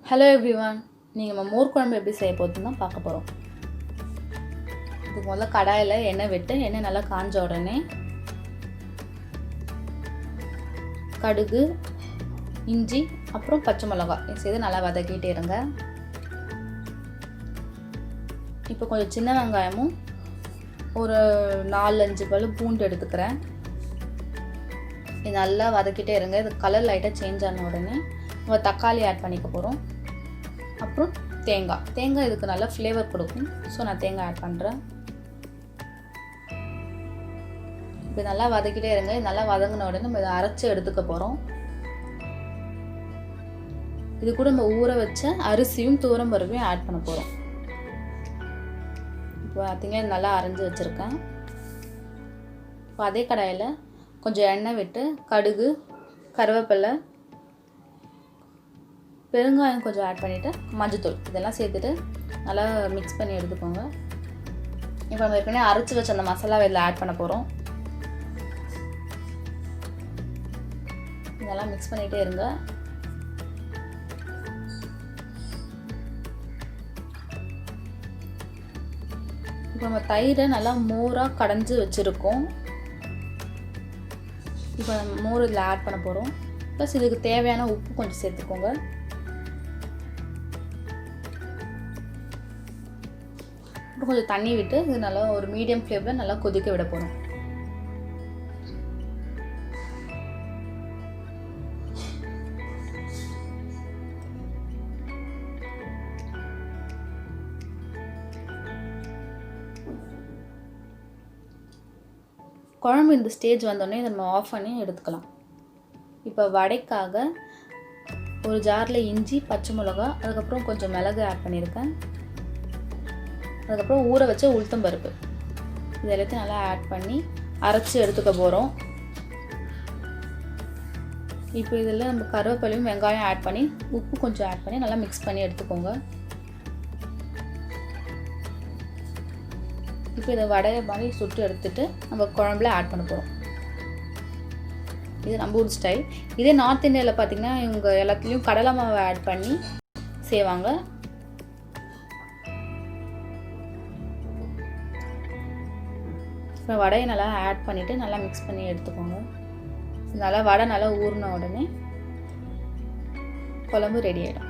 Hello everyone. நீங்கள் நம்ம மோர் குழம்பு எப்படி செய்ய போகிறதுன்னு தான் பார்க்க போகிறோம். இதுக்கு முதல்ல கடாயில் எண்ணெய் விட்டு எண்ணெய் நல்லா காஞ்ச உடனே கடுகு, இஞ்சி, அப்புறம் பச்சை மிளகாய் செய்து நல்லா வதக்கிட்டே இருங்க. இப்போ கொஞ்சம் சின்ன வெங்காயமும் ஒரு 4-5 பல் பூண்டு எடுத்துக்கிறேன். இது நல்லா வதக்கிட்டே இருங்க. இது கலர் லைட்டாக சேஞ்ச் ஆன உடனே நம்ம தக்காளி ஆட் பண்ணிக்க போகிறோம். அப்புறம் தேங்காய் இதுக்கு நல்லா ஃப்ளேவர் கொடுக்கும். ஸோ நான் தேங்காய் ஆட் பண்ணுறேன். இப்போ நல்லா வதக்கிட்டே இருங்க. இது நல்லா வதங்கின உடனே நம்ம இதை அரைச்சி எடுத்துக்க போகிறோம். இது கூட நம்ம ஊற வச்ச அரிசியும் துவரம் பருப்பையும் ஆட் பண்ண போகிறோம். இப்போ பார்த்தீங்கன்னா இது நல்லா அரைஞ்சி வச்சுருக்கேன். இப்போ அதே கடாயில் கொஞ்சம் எண்ணெய் விட்டு கடுகு, கருவேப்பிலை, பெருங்காயம் கொஞ்சம் ஆட் பண்ணிவிட்டு மஞ்சத்தூள் இதெல்லாம் சேர்த்துட்டு நல்லா மிக்ஸ் பண்ணி எடுத்துக்கோங்க. இப்போ நம்ம ஏற்கனவே அரைச்சி வச்ச அந்த மசாலாவை இதில் ஆட் பண்ண போகிறோம். இதெல்லாம் மிக்ஸ் பண்ணிகிட்டே இருங்க. இப்போ நம்ம தயிரை நல்லா மோராக கடைஞ்சி வச்சுருக்கோம். இப்போ நம்ம மோர் இதில் ஆட் பண்ண போகிறோம். ப்ளஸ் இதுக்கு தேவையான உப்பு கொஞ்சம் சேர்த்துக்கோங்க. அப்புறம் கொஞ்சம் தண்ணி விட்டு இது நல்லா ஒரு மீடியம் ஃப்ளேமில் நல்லா கொதிக்க விட போகிறோம். குழம்பு இந்த ஸ்டேஜ் வந்தோடனே இதை நம்ம ஆஃப் பண்ணி எடுத்துக்கலாம். இப்போ வடைக்காக ஒரு ஜாரில் இஞ்சி, பச்சை மிளகா, அதுக்கப்புறம் கொஞ்சம் மிளகு ஆட் பண்ணியிருக்கேன். அதுக்கப்புறம் ஊற வச்ச உளுத்தம் பருப்பு இது எல்லாத்தையும் நல்லா ஆட் பண்ணி அரைச்சி எடுத்துக்க போகிறோம். இப்போ இதில் நம்ம கருவேப்பிலையும் வெங்காயம் ஆட் பண்ணி உப்பு கொஞ்சம் ஆட் பண்ணி நல்லா மிக்ஸ் பண்ணி எடுத்துக்கோங்க. இப்போ இதை வடையை மாதிரி சுட்டு எடுத்துகிட்டு நம்ம குழம்புல ஆட் பண்ண போகிறோம். இது நம்ம ஊர் ஸ்டைல். இதே நார்த் இந்தியாவில் பார்த்திங்கன்னா இவங்க எல்லாத்துலேயும் கடலை மாவை ஆட் பண்ணி செய்வாங்க. இப்போ வடையை நல்லா ஆட் பண்ணிவிட்டு நல்லா மிக்ஸ் பண்ணி எடுத்துக்கோங்க. நல்லா வடை நல்லா ஊறின உடனே குழம்பு ரெடி ஆகிடும்.